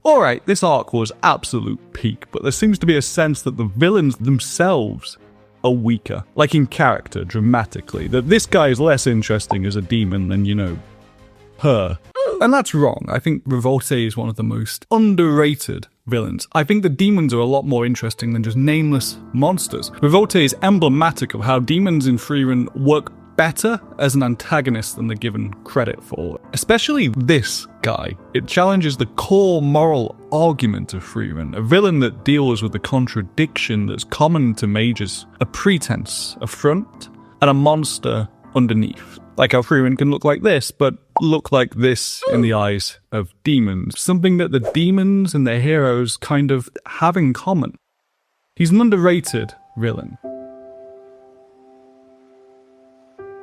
Alright, this arc was absolute peak, but there seems to be a sense that the villains themselves are weaker. Like in character, dramatically. That this guy is less interesting as a demon than, her. And that's wrong. I think Revolte is one of the most underrated villains. I think the demons are a lot more interesting than just nameless monsters. Revolte is emblematic of how demons in Frieren work better as an antagonist than they're given credit for. Especially this guy. It challenges the core moral argument of Frieren, a villain that deals with the contradiction that's common to mages, a pretense, a front, and a monster underneath. Like how Frieren can look like this, but look like this in the eyes of demons. Something that the demons and their heroes kind of have in common. He's an underrated villain.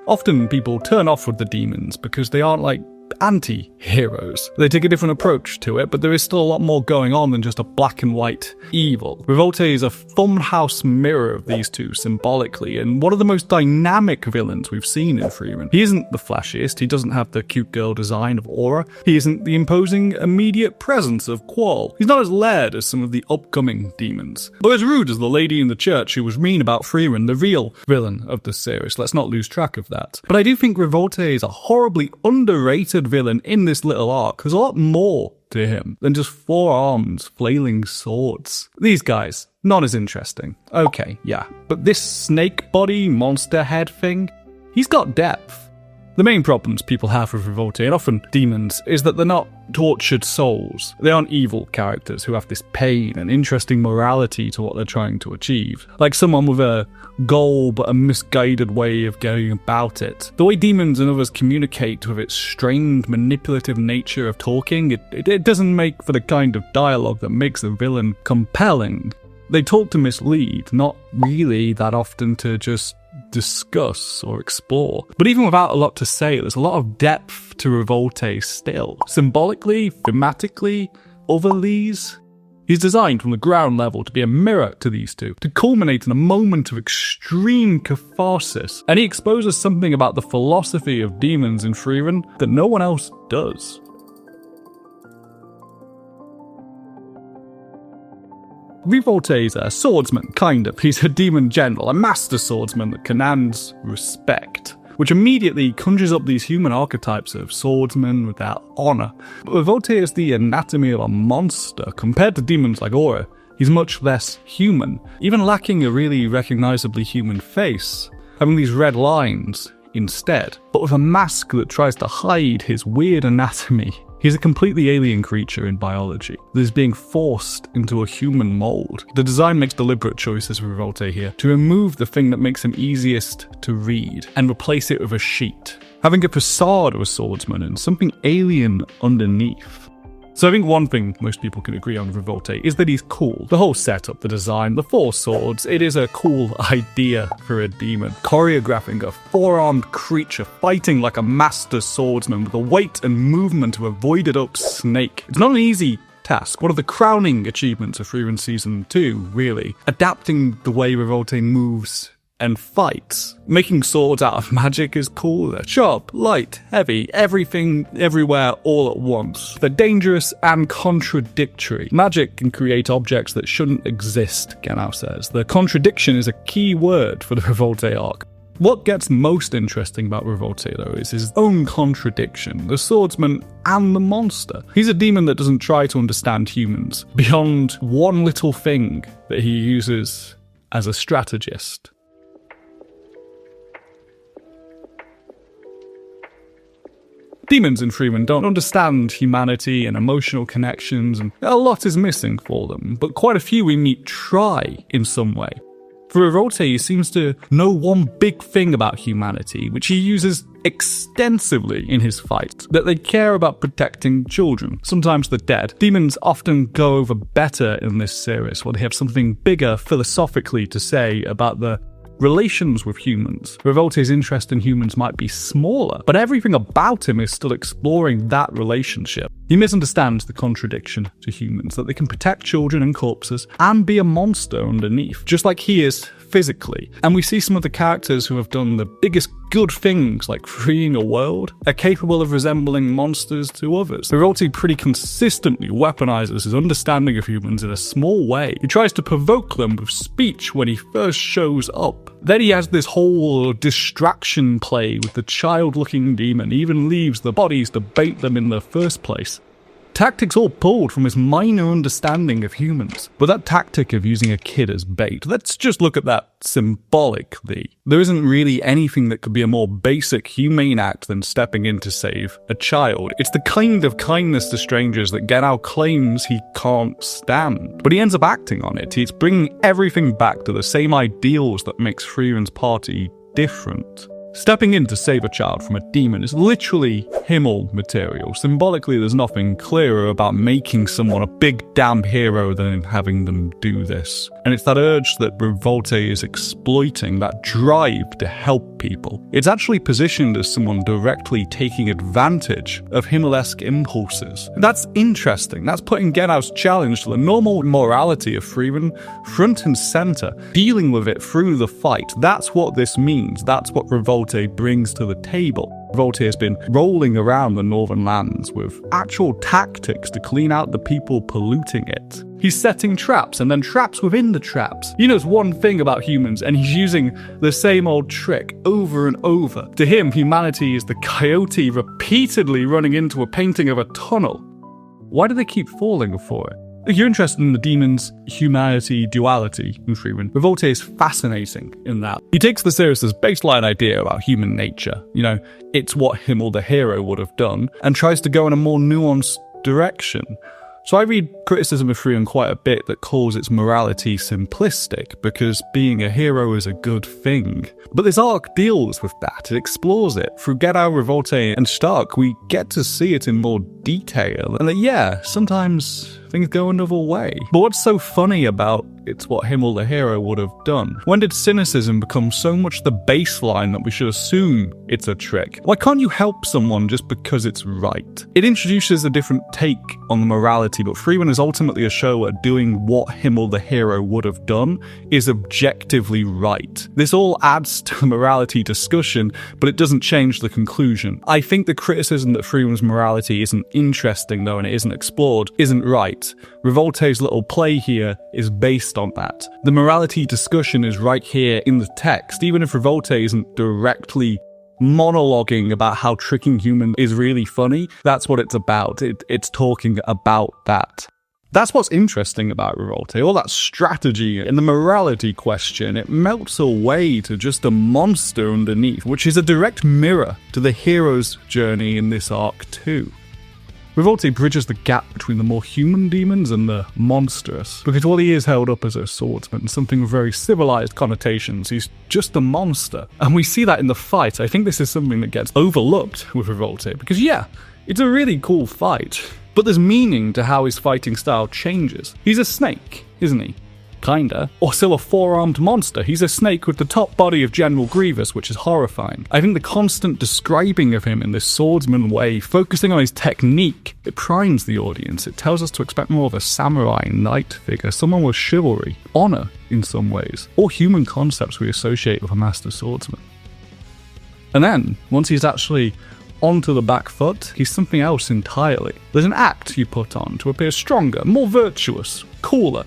Often people turn off with the demons because they aren't like anti-heroes. They take a different approach to it, but there is still a lot more going on than just a black and white evil. Revolte is a funhouse mirror of these two symbolically, and one of the most dynamic villains we've seen in Frieren. He isn't the flashiest, he doesn't have the cute girl design of Aura, he isn't the imposing immediate presence of Qual. He's not as layered as some of the upcoming demons, or as rude as the lady in the church who was mean about Frieren, the real villain of the series. Let's not lose track of that. But I do think Revolte is a horribly underrated villain in this little arc. There's a lot more to him than just 4 arms flailing swords. These guys, not as interesting. Okay, yeah. But this snake body monster head thing, he's got depth. The main problems people have with Revolte, and often demons, is that they're not tortured souls. They aren't evil characters who have this pain and interesting morality to what they're trying to achieve. Like someone with a goal but a misguided way of going about it. The way demons and others communicate with its strained, manipulative nature of talking, it doesn't make for the kind of dialogue that makes a villain compelling. They talk to mislead, not really that often to just discuss or explore. But even without a lot to say, there's a lot of depth to Revolte still. Symbolically, thematically, otherlies. He's designed from the ground level to be a mirror to these two, to culminate in a moment of extreme catharsis, and he exposes something about the philosophy of demons in Frieren that no one else does. Revolte is a swordsman, kind of. He's a demon general, a master swordsman that commands respect, which immediately conjures up these human archetypes of swordsmen without honor. But Revolte is the anatomy of a monster. Compared to demons like Aura, he's much less human, even lacking a really recognizably human face, having these red lines instead, but with a mask that tries to hide his weird anatomy. He's a completely alien creature in biology that is being forced into a human mold. The design makes deliberate choices with Revolte here to remove the thing that makes him easiest to read and replace it with a sheet, having a facade of a swordsman and something alien underneath. So I think one thing most people can agree on with Revolte is that he's cool. The whole setup, the design, the 4 swords, it is a cool idea for a demon. Choreographing a 4-armed creature fighting like a master swordsman with the weight and movement of a voided up snake. It's not an easy task. One of the crowning achievements of Frieren Season 2, really. Adapting the way Revolte moves and fights. Making swords out of magic is cool. They're sharp, light, heavy, everything, everywhere, all at once. They're dangerous and contradictory. Magic can create objects that shouldn't exist, Genau says. The contradiction is a key word for the Revolte arc. What gets most interesting about Revolte, though, is his own contradiction, the swordsman and the monster. He's a demon that doesn't try to understand humans, beyond one little thing that he uses as a strategist. Demons in Frieren don't understand humanity and emotional connections, and a lot is missing for them, but quite a few we meet try in some way. For Revolte, he seems to know one big thing about humanity, which he uses extensively in his fight, that they care about protecting children, sometimes the dead. Demons often go over better in this series, where they have something bigger philosophically to say about the relations with humans. Revolte's interest in humans might be smaller, but everything about him is still exploring that relationship. He misunderstands the contradiction to humans, that they can protect children and corpses and be a monster underneath, just like he is physically. And we see some of the characters who have done the biggest good things like freeing a world are capable of resembling monsters to others. Revolte pretty consistently weaponizes his understanding of humans in a small way. He tries to provoke them with speech when he first shows up. Then he has this whole distraction play with the child-looking demon, he even leaves the bodies to bait them in the first place. Tactics all pulled from his minor understanding of humans. But that tactic of using a kid as bait, let's just look at that symbolically. There isn't really anything that could be a more basic, humane act than stepping in to save a child. It's the kind of kindness to strangers that Genau claims he can't stand. But he ends up acting on it. He's bringing everything back to the same ideals that makes Frieren's party different. Stepping in to save a child from a demon is literally Himmel material. Symbolically, there's nothing clearer about making someone a big damn hero than having them do this. And it's that urge that Revolte is exploiting, that drive to help people. It's actually positioned as someone directly taking advantage of Himmel-esque impulses. And that's interesting. That's putting Genau's challenge to the normal morality of Frieren front and center, dealing with it through the fight. That's what this means. That's what Revolte brings to the table. Revolte has been rolling around the northern lands with actual tactics to clean out the people polluting it. He's setting traps and then traps within the traps. He knows one thing about humans and he's using the same old trick over and over. To him, humanity is the coyote repeatedly running into a painting of a tunnel. Why do they keep falling for it? If you're interested in the demon's humanity duality in Frieren, Revolte is fascinating in that. He takes the series' baseline idea about human nature, it's what Himmel the Hero would have done, and tries to go in a more nuanced direction. So I read criticism of Frieren quite a bit that calls its morality simplistic, because being a hero is a good thing. But this arc deals with that, it explores it. Through Genau, Revolte, and Stark, we get to see it in more detail, and that sometimes things go another way. But what's so funny about it's what Himmel the Hero would have done? When did cynicism become so much the baseline that we should assume it's a trick? Why can't you help someone just because it's right? It introduces a different take on the morality, but Frieren is ultimately a show where doing what Himmel the Hero would have done is objectively right. This all adds to the morality discussion, but it doesn't change the conclusion. I think the criticism that Frieren's morality isn't interesting though and it isn't explored isn't right. Revolte's little play here is based on that. The morality discussion is right here in the text, even if Revolte isn't directly monologuing about how tricking humans is really funny. That's what it's about. It's talking about that. That's what's interesting about Revolte. All that strategy and the morality question, it melts away to just a monster underneath, which is a direct mirror to the hero's journey in this arc too. Revolte bridges the gap between the more human demons and the monstrous, because while he is held up as a swordsman, something with very civilized connotations, he's just a monster. And we see that in the fight. I think this is something that gets overlooked with Revolte, because it's a really cool fight, but there's meaning to how his fighting style changes. He's a snake, isn't he? Kinda. Or still a four-armed monster. He's a snake with the top body of General Grievous, which is horrifying. I think the constant describing of him in this swordsman way, focusing on his technique, it primes the audience. It tells us to expect more of a samurai knight figure, someone with chivalry, honor in some ways, all human concepts we associate with a master swordsman. And then, once he's actually onto the back foot, he's something else entirely. There's an act you put on to appear stronger, more virtuous, cooler,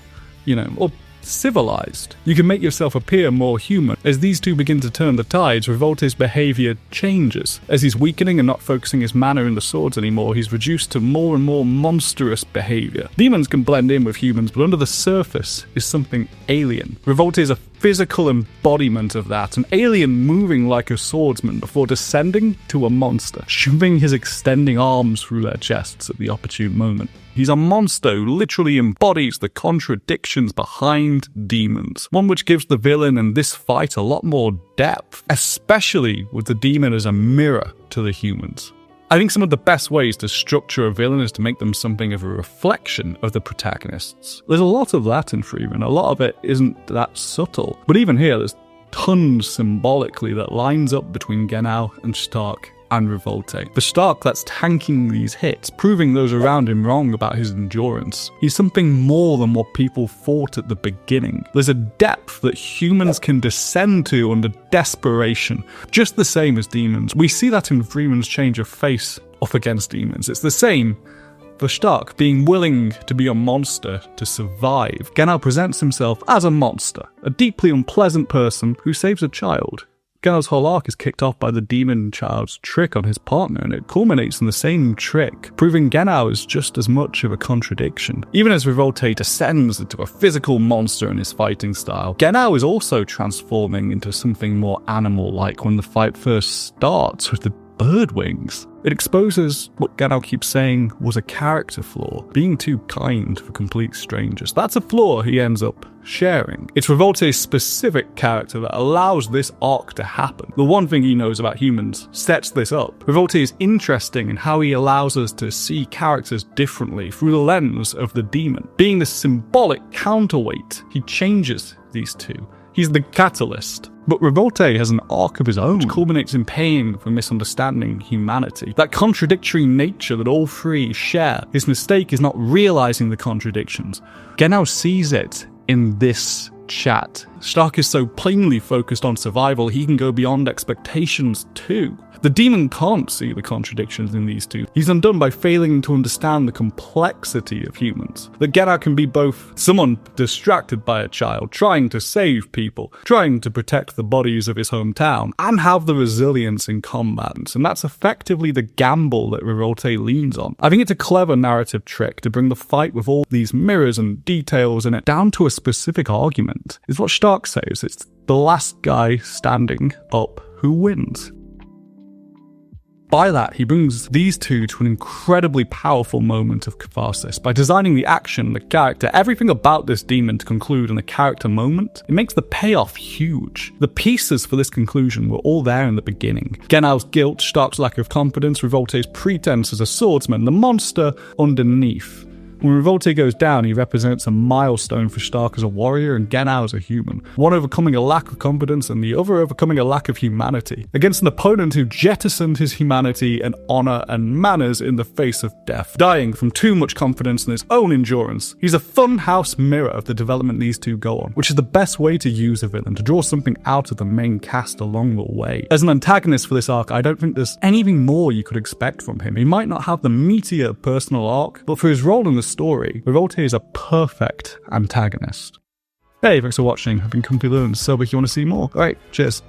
or civilized. You can make yourself appear more human. As these two begin to turn the tides, Revolte's behavior changes. As he's weakening and not focusing his mana in the swords anymore, he's reduced to more and more monstrous behavior. Demons can blend in with humans, but under the surface is something alien. Revolte is a physical embodiment of that, an alien moving like a swordsman before descending to a monster, shoving his extending arms through their chests at the opportune moment. He's a monster who literally embodies the contradictions behind demons, one which gives the villain in this fight a lot more depth, especially with the demon as a mirror to the humans. I think some of the best ways to structure a villain is to make them something of a reflection of the protagonists. There's a lot of that in Frieren, a lot of it isn't that subtle, but even here there's tons symbolically that lines up between Genau and Stark and Revolte. The Stark that's tanking these hits, proving those around him wrong about his endurance. He's something more than what people thought at the beginning. There's a depth that humans can descend to under desperation, just the same as demons. We see that in Frieren's change of face off against demons. It's the same for Stark, being willing to be a monster to survive. Genau presents himself as a monster, a deeply unpleasant person who saves a child. Genau's whole arc is kicked off by the demon child's trick on his partner, and it culminates in the same trick, proving Genau is just as much of a contradiction. Even as Revolte descends into a physical monster in his fighting style, Genau is also transforming into something more animal-like when the fight first starts with the bird wings. It exposes what Genau keeps saying was a character flaw, being too kind for complete strangers. That's a flaw he ends up sharing. It's Revolte's specific character that allows this arc to happen. The one thing he knows about humans sets this up. Revolte is interesting in how he allows us to see characters differently through the lens of the demon. Being the symbolic counterweight, he changes these two. He's the catalyst. But Revolte has an arc of his own, which culminates in pain for misunderstanding humanity. That contradictory nature that all three share. His mistake is not realizing the contradictions. Genau sees it in this chat. Stark is so plainly focused on survival, he can go beyond expectations too. The demon can't see the contradictions in these two. He's undone by failing to understand the complexity of humans. That Genau can be both someone distracted by a child, trying to save people, trying to protect the bodies of his hometown, and have the resilience in combat. And that's effectively the gamble that Revolte leans on. I think it's a clever narrative trick to bring the fight with all these mirrors and details in it down to a specific argument. It's what Stark says, it's the last guy standing up who wins. By that, he brings these two to an incredibly powerful moment of catharsis. By designing the action, the character, everything about this demon to conclude in a character moment, it makes the payoff huge. The pieces for this conclusion were all there in the beginning. Genau's guilt, Stark's lack of confidence, Revolte's pretense as a swordsman, the monster underneath. When Revolte goes down, he represents a milestone for Stark as a warrior and Genau as a human. One overcoming a lack of confidence and the other overcoming a lack of humanity. Against an opponent who jettisoned his humanity and honor and manners in the face of death. Dying from too much confidence in his own endurance. He's a funhouse mirror of the development these two go on, which is the best way to use a villain, to draw something out of the main cast along the way. As an antagonist for this arc, I don't think there's anything more you could expect from him. He might not have the meatier personal arc, but for his role in the story, Revolte is a perfect antagonist. Hey, thanks for watching. I've been Comfy Learns, so if you want to see more, alright, cheers.